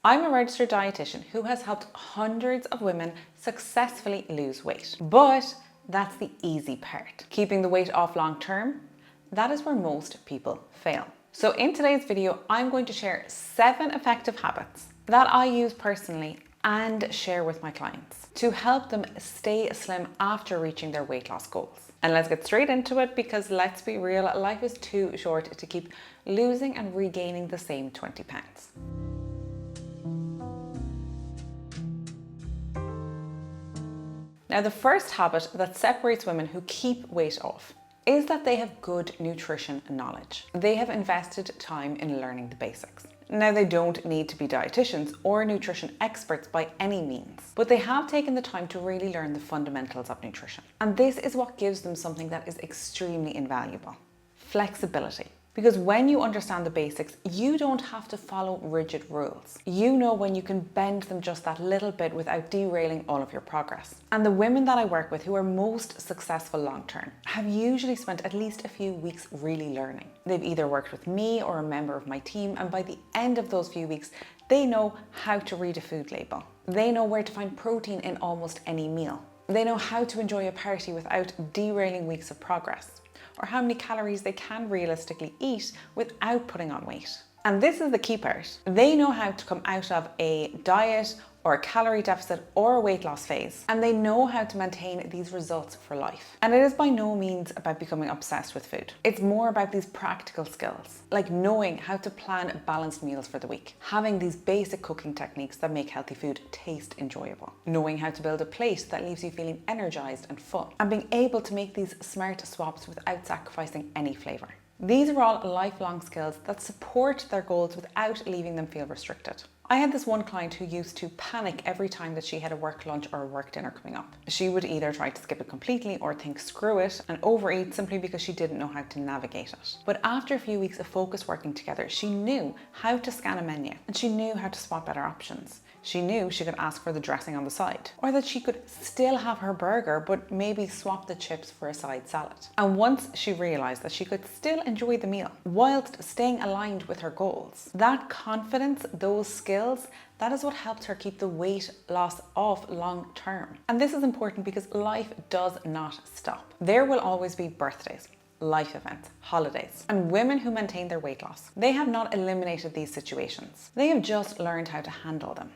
I'm a registered dietitian who has helped hundreds of women successfully lose weight. But that's the easy part. Keeping the weight off long term, that is where most people fail. So in today's video, I'm going to share 7 effective habits that I use personally and share with my clients to help them stay slim after reaching their weight loss goals. And let's get straight into it, because let's be real, life is too short to keep losing and regaining the same 20 pounds. Now, the first habit that separates women who keep weight off is that they have good nutrition knowledge. They have invested time in learning the basics. Now, they don't need to be dietitians or nutrition experts by any means, but they have taken the time to really learn the fundamentals of nutrition. And this is what gives them something that is extremely invaluable: flexibility. Because when you understand the basics, you don't have to follow rigid rules. You know when you can bend them just that little bit without derailing all of your progress. And the women that I work with who are most successful long-term have usually spent at least a few weeks really learning. They've either worked with me or a member of my team, and by the end of those few weeks, they know how to read a food label. They know where to find protein in almost any meal. They know how to enjoy a party without derailing weeks of progress, or how many calories they can realistically eat without putting on weight. And this is the key part. They know how to come out of a diet or a calorie deficit or a weight loss phase, and they know how to maintain these results for life. And it is by no means about becoming obsessed with food. It's more about these practical skills, like knowing how to plan balanced meals for the week, having these basic cooking techniques that make healthy food taste enjoyable, knowing how to build a plate that leaves you feeling energized and full, and being able to make these smart swaps without sacrificing any flavor. These are all lifelong skills that support their goals without leaving them feel restricted. I had this one client who used to panic every time that she had a work lunch or a work dinner coming up. She would either try to skip it completely or think screw it and overeat simply because she didn't know how to navigate it. But after a few weeks of focus working together, she knew how to scan a menu and she knew how to spot better options. She knew she could ask for the dressing on the side, or that she could still have her burger but maybe swap the chips for a side salad. And once she realized that she could still enjoy the meal whilst staying aligned with her goals, that confidence, those skills, that is what helped her keep the weight loss off long term. And this is important because life does not stop. There will always be birthdays, life events, holidays, and women who maintain their weight loss, they have not eliminated these situations. They have just learned how to handle them.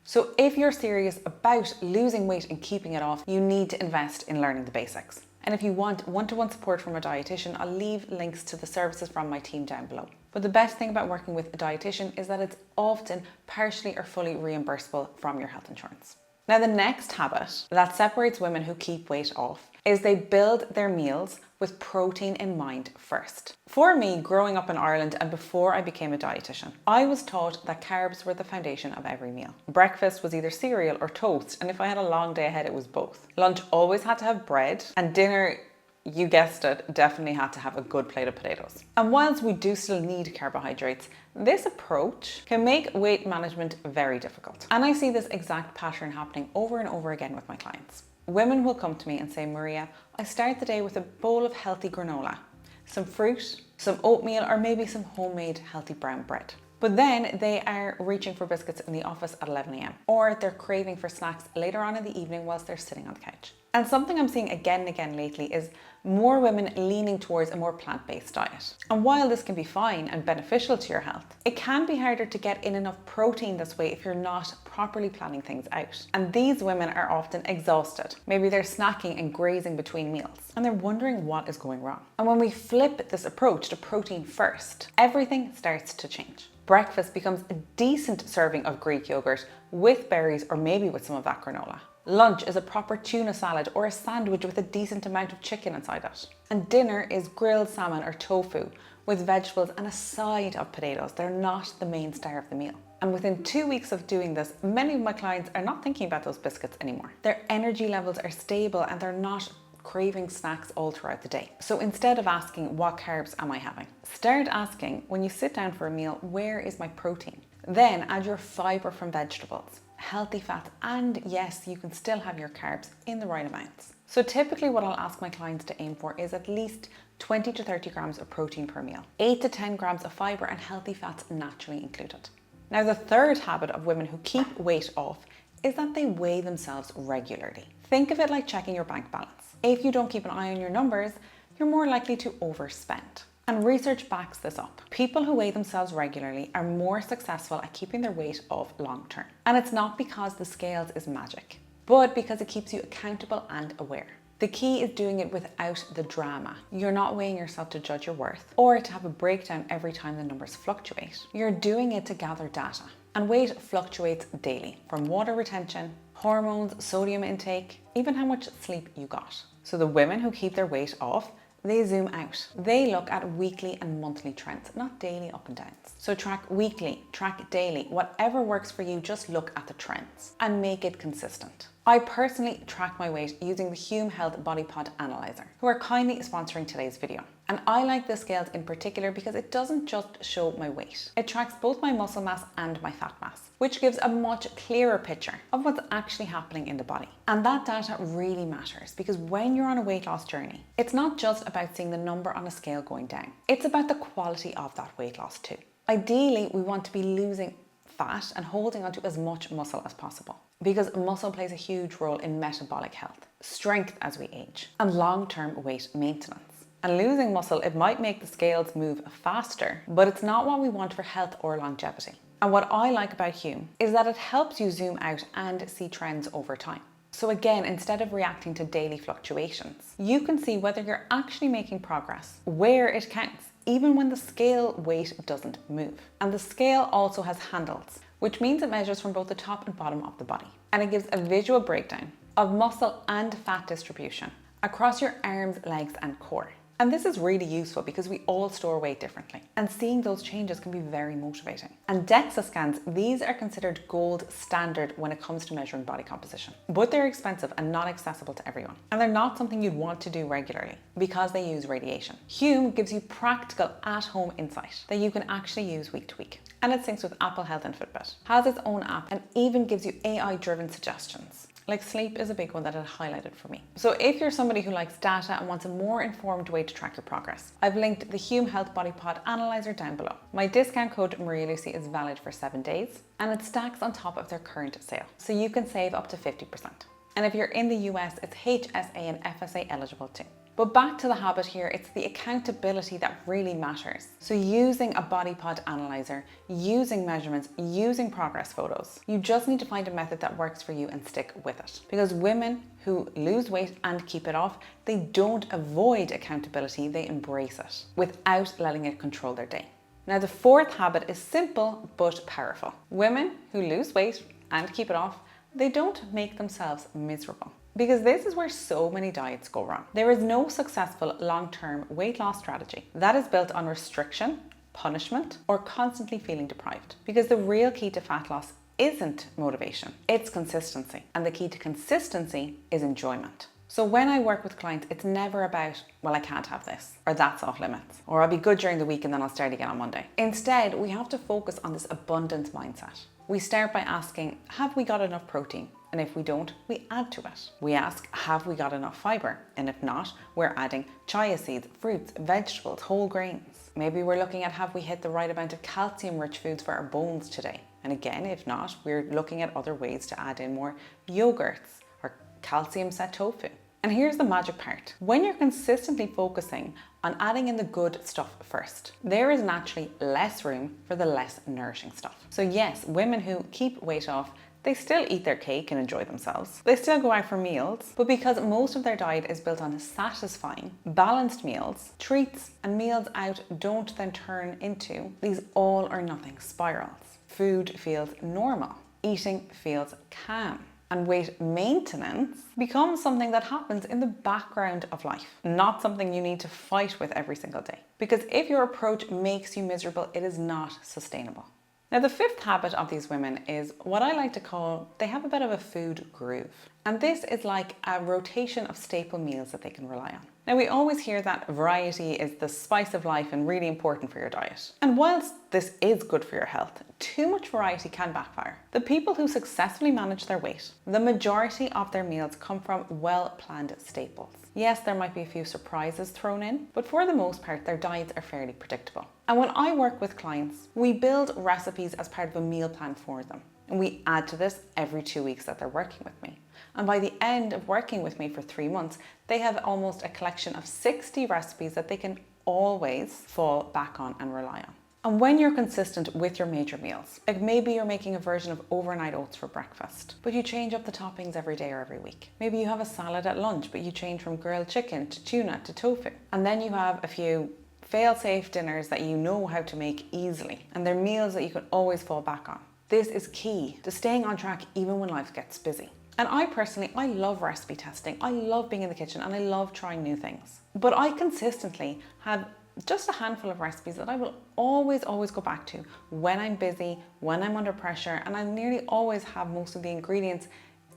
So if you're serious about losing weight and keeping it off, you need to invest in learning the basics. And if you want one-to-one support from a dietitian, I'll leave links to the services from my team down below. But the best thing about working with a dietitian is that it's often partially or fully reimbursable from your health insurance. Now, the next habit that separates women who keep weight off is they build their meals with protein in mind first. For me, growing up in Ireland and before I became a dietitian, I was taught that carbs were the foundation of every meal. Breakfast was either cereal or toast, and if I had a long day ahead, it was both. Lunch always had to have bread, and dinner, you guessed it, definitely had to have a good plate of potatoes. And whilst we do still need carbohydrates, this approach can make weight management very difficult. And I see this exact pattern happening over and over again with my clients. Women will come to me and say, Maria, I start the day with a bowl of healthy granola, some fruit, some oatmeal, or maybe some homemade healthy brown bread. But then they are reaching for biscuits in the office at 11 a.m. or they're craving for snacks later on in the evening whilst they're sitting on the couch. And something I'm seeing again and again lately is more women leaning towards a more plant-based diet. And while this can be fine and beneficial to your health, it can be harder to get in enough protein this way if you're not properly planning things out. And these women are often exhausted. Maybe they're snacking and grazing between meals, and they're wondering what is going wrong. And when we flip this approach to protein first, everything starts to change. Breakfast becomes a decent serving of Greek yogurt with berries or maybe with some of that granola. Lunch is a proper tuna salad or a sandwich with a decent amount of chicken inside it. And dinner is grilled salmon or tofu with vegetables and a side of potatoes. They're not the main star of the meal. And within 2 weeks of doing this, many of my clients are not thinking about those biscuits anymore. Their energy levels are stable and they're not craving snacks all throughout the day. So instead of asking, what carbs am I having? Start asking, when you sit down for a meal, where is my protein? Then add your fiber from vegetables, healthy fats, and yes, you can still have your carbs in the right amounts. So typically what I'll ask my clients to aim for is at least 20 to 30 grams of protein per meal, 8 to 10 grams of fiber and healthy fats naturally included. Now, the third habit of women who keep weight off is that they weigh themselves regularly. Think of it like checking your bank balance. If you don't keep an eye on your numbers, you're more likely to overspend. And research backs this up. People who weigh themselves regularly are more successful at keeping their weight off long term. And it's not because the scales is magic, but because it keeps you accountable and aware. The key is doing it without the drama. You're not weighing yourself to judge your worth or to have a breakdown every time the numbers fluctuate. You're doing it to gather data. And weight fluctuates daily, from water retention, hormones, sodium intake, even how much sleep you got. So the women who keep their weight off, they zoom out. They look at weekly and monthly trends, not daily up and downs. So track weekly, track daily, whatever works for you, just look at the trends and make it consistent. I personally track my weight using the 𝗬𝗢𝗧𝗔𝗟𝗪 Body Pod Analyzer, who are kindly sponsoring today's video. And I like the scales in particular because it doesn't just show my weight. It tracks both my muscle mass and my fat mass, which gives a much clearer picture of what's actually happening in the body. And that data really matters because when you're on a weight loss journey, it's not just about seeing the number on a scale going down. It's about the quality of that weight loss too. Ideally, we want to be losing fat and holding onto as much muscle as possible, because muscle plays a huge role in metabolic health, strength as we age, and long-term weight maintenance. And losing muscle, it might make the scales move faster, but it's not what we want for health or longevity. And what I like about 𝗬𝗢𝗧𝗧 is that it helps you zoom out and see trends over time. So again, instead of reacting to daily fluctuations, you can see whether you're actually making progress, where it counts, even when the scale weight doesn't move. And the scale also has handles, which means it measures from both the top and bottom of the body. And it gives a visual breakdown of muscle and fat distribution across your arms, legs, and core. And this is really useful because we all store weight differently, and seeing those changes can be very motivating. And DEXA scans, these are considered gold standard when it comes to measuring body composition, but they're expensive and not accessible to everyone. And they're not something you'd want to do regularly because they use radiation. 𝗬𝗢𝗧𝗧 gives you practical at-home insight that you can actually use week to week. And it syncs with Apple Health and Fitbit, has its own app, and even gives you AI-driven suggestions. Like sleep is a big one that it highlighted for me. So if you're somebody who likes data and wants a more informed way to track your progress, I've linked the 𝗬𝗢𝗧𝗧 Body Pod Analyzer down below. My discount code MARIALUCEY is valid for 7 days, and it stacks on top of their current sale, so you can save up to 50%. And if you're in the US, it's HSA and FSA eligible too. But back to the habit here, it's the accountability that really matters. So using a body pod analyzer, using measurements, using progress photos, you just need to find a method that works for you and stick with it. Because women who lose weight and keep it off, they don't avoid accountability, they embrace it without letting it control their day. Now, the fourth habit is simple but powerful. Women who lose weight and keep it off, they don't make themselves miserable. Because this is where so many diets go wrong. There is no successful long-term weight loss strategy that is built on restriction, punishment, or constantly feeling deprived. Because the real key to fat loss isn't motivation, it's consistency. And the key to consistency is enjoyment. So when I work with clients, it's never about, well, I can't have this, or that's off limits, or I'll be good during the week and then I'll start again on Monday. Instead, we have to focus on this abundance mindset. We start by asking, have we got enough protein? And if we don't, we add to it. We ask, have we got enough fiber? And if not, we're adding chia seeds, fruits, vegetables, whole grains. Maybe we're looking at, have we hit the right amount of calcium-rich foods for our bones today? And again, if not, we're looking at other ways to add in more yogurts or calcium-set tofu. And here's the magic part. When you're consistently focusing on adding in the good stuff first, there is naturally less room for the less nourishing stuff. So yes, women who keep weight off, they still eat their cake and enjoy themselves. They still go out for meals, but because most of their diet is built on satisfying, balanced meals, treats and meals out don't then turn into these all or nothing spirals. Food feels normal. Eating feels calm. And weight maintenance becomes something that happens in the background of life, not something you need to fight with every single day. Because if your approach makes you miserable, it is not sustainable. Now, the fifth habit of these women is what I like to call, they have a bit of a food groove. And this is like a rotation of staple meals that they can rely on. Now, we always hear that variety is the spice of life and really important for your diet. And whilst this is good for your health, too much variety can backfire. The people who successfully manage their weight, the majority of their meals come from well-planned staples. Yes, there might be a few surprises thrown in, but for the most part, their diets are fairly predictable. And when I work with clients, we build recipes as part of a meal plan for them. And we add to this every 2 weeks that they're working with me. And by the end of working with me for 3 months, they have almost a collection of 60 recipes that they can always fall back on and rely on. And when you're consistent with your major meals, like maybe you're making a version of overnight oats for breakfast, but you change up the toppings every day or every week. Maybe you have a salad at lunch, but you change from grilled chicken to tuna to tofu. And then you have a few fail-safe dinners that you know how to make easily, and they're meals that you can always fall back on. This is key to staying on track even when life gets busy. And I personally love recipe testing. I love being in the kitchen and I love trying new things. But I consistently have just a handful of recipes that I will always go back to when I'm busy, when I'm under pressure, and I nearly always have most of the ingredients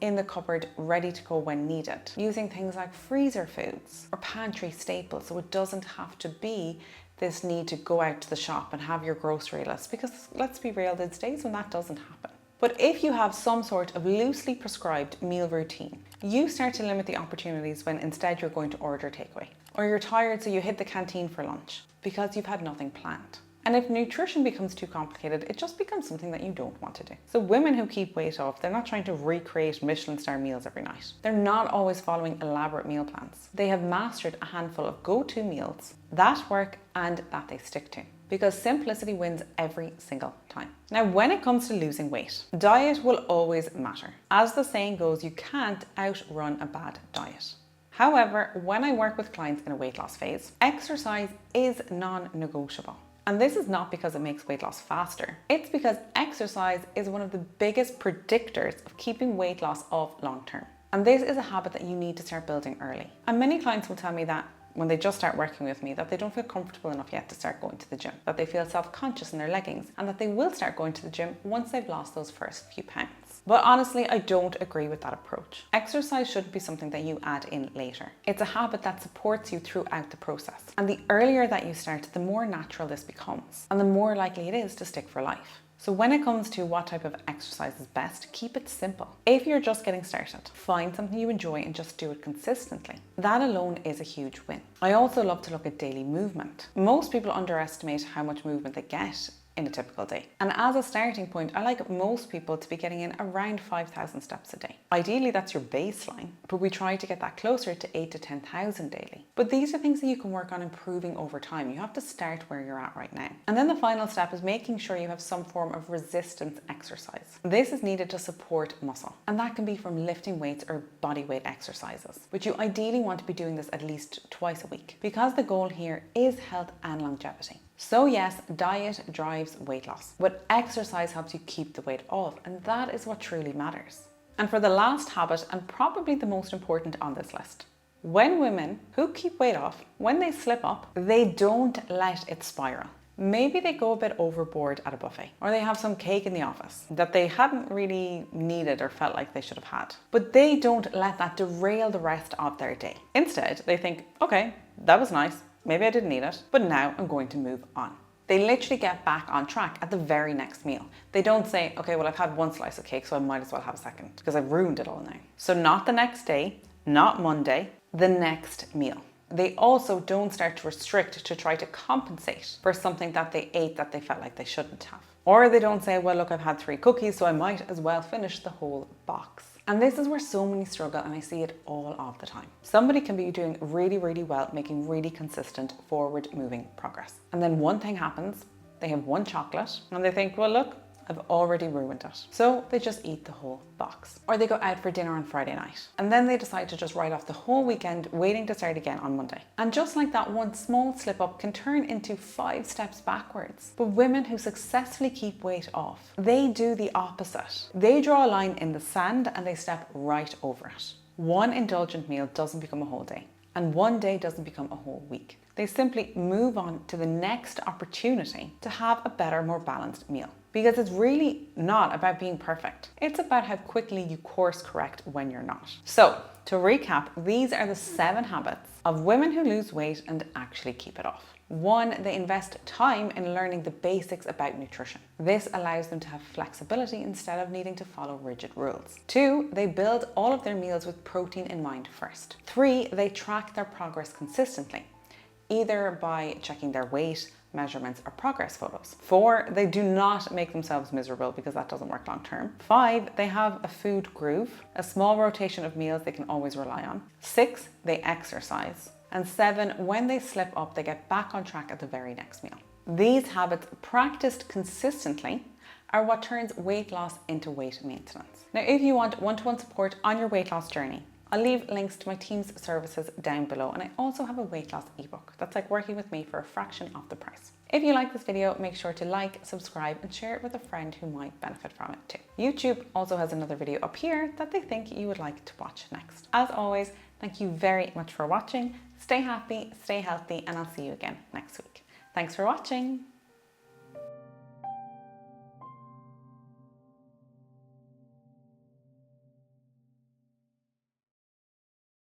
in the cupboard ready to go when needed. Using things like freezer foods or pantry staples, so it doesn't have to be this need to go out to the shop and have your grocery list, because let's be real, there's days when that doesn't happen. But if you have some sort of loosely prescribed meal routine, you start to limit the opportunities when instead you're going to order takeaway, or you're tired so you hit the canteen for lunch because you've had nothing planned. And if nutrition becomes too complicated, it just becomes something that you don't want to do. So women who keep weight off, they're not trying to recreate Michelin star meals every night. They're not always following elaborate meal plans. They have mastered a handful of go-to meals that work and that they stick to, because simplicity wins every single time. Now, when it comes to losing weight, diet will always matter. As the saying goes, you can't outrun a bad diet. However, when I work with clients in a weight loss phase, exercise is non-negotiable. And this is not because it makes weight loss faster. It's because exercise is one of the biggest predictors of keeping weight loss off long term. And this is a habit that you need to start building early. And many clients will tell me that when they just start working with me, that they don't feel comfortable enough yet to start going to the gym, that they feel self-conscious in their leggings, and that they will start going to the gym once they've lost those first few pounds. But honestly, I don't agree with that approach. Exercise shouldn't be something that you add in later. It's a habit that supports you throughout the process. And the earlier that you start, the more natural this becomes, and the more likely it is to stick for life. So when it comes to what type of exercise is best, keep it simple. If you're just getting started, find something you enjoy and just do it consistently. That alone is a huge win. I also love to look at daily movement. Most people underestimate how much movement they get in a typical day. And as a starting point, I like most people to be getting in around 5,000 steps a day. Ideally, that's your baseline, but we try to get that closer to 8,000 to 10,000 daily. But these are things that you can work on improving over time. You have to start where you're at right now. And then the final step is making sure you have some form of resistance exercise. This is needed to support muscle, and that can be from lifting weights or body weight exercises, but you ideally want to be doing this at least twice a week, because the goal here is health and longevity. So yes, diet drives weight loss, but exercise helps you keep the weight off, and that is what truly matters. And for the last habit, and probably the most important on this list, when women who keep weight off, when they slip up, they don't let it spiral. Maybe they go a bit overboard at a buffet, or they have some cake in the office that they hadn't really needed or felt like they should have had. But they don't let that derail the rest of their day. Instead, they think, okay, that was nice. Maybe I didn't need it, but now I'm going to move on. They literally get back on track at the very next meal. They don't say, okay, well, I've had one slice of cake, so I might as well have a second, because I've ruined it all now. So not the next day, not Monday, the next meal. They also don't start to restrict to try to compensate for something that they ate that they felt like they shouldn't have. Or they don't say, well, look, I've had 3 cookies, so I might as well finish the whole box. And this is where so many struggle, and I see it all of the time. Somebody can be doing really, really well, making really consistent forward moving progress. And then one thing happens, they have one chocolate and they think, well, look, I've already ruined it. So they just eat the whole box. Or they go out for dinner on Friday night, and then they decide to just write off the whole weekend, waiting to start again on Monday. And just like that, one small slip up can turn into 5 steps backwards. But women who successfully keep weight off, they do the opposite. They draw a line in the sand and they step right over it. One indulgent meal doesn't become a whole day, and one day doesn't become a whole week. They simply move on to the next opportunity to have a better, more balanced meal. because it's really not about being perfect. It's about how quickly you course correct when you're not. So to recap, these are the 7 habits of women who lose weight and actually keep it off. 1, they invest time in learning the basics about nutrition. This allows them to have flexibility instead of needing to follow rigid rules. 2, they build all of their meals with protein in mind first. 3, they track their progress consistently, either by checking their weight, measurements, or progress photos. 4, they do not make themselves miserable because that doesn't work long term. 5, they have a food groove, a small rotation of meals they can always rely on. 6, they exercise. And 7, when they slip up, they get back on track at the very next meal. These habits, practiced consistently, are what turns weight loss into weight maintenance. Now, if you want one-to-one support on your weight loss journey, I'll leave links to my team's services down below, and I also have a weight loss ebook that's like working with me for a fraction of the price. If you like this video, make sure to like, subscribe, and share it with a friend who might benefit from it too. YouTube also has another video up here that they think you would like to watch next. As always, thank you very much for watching. Stay happy, stay healthy, and I'll see you again next week. Thanks for watching.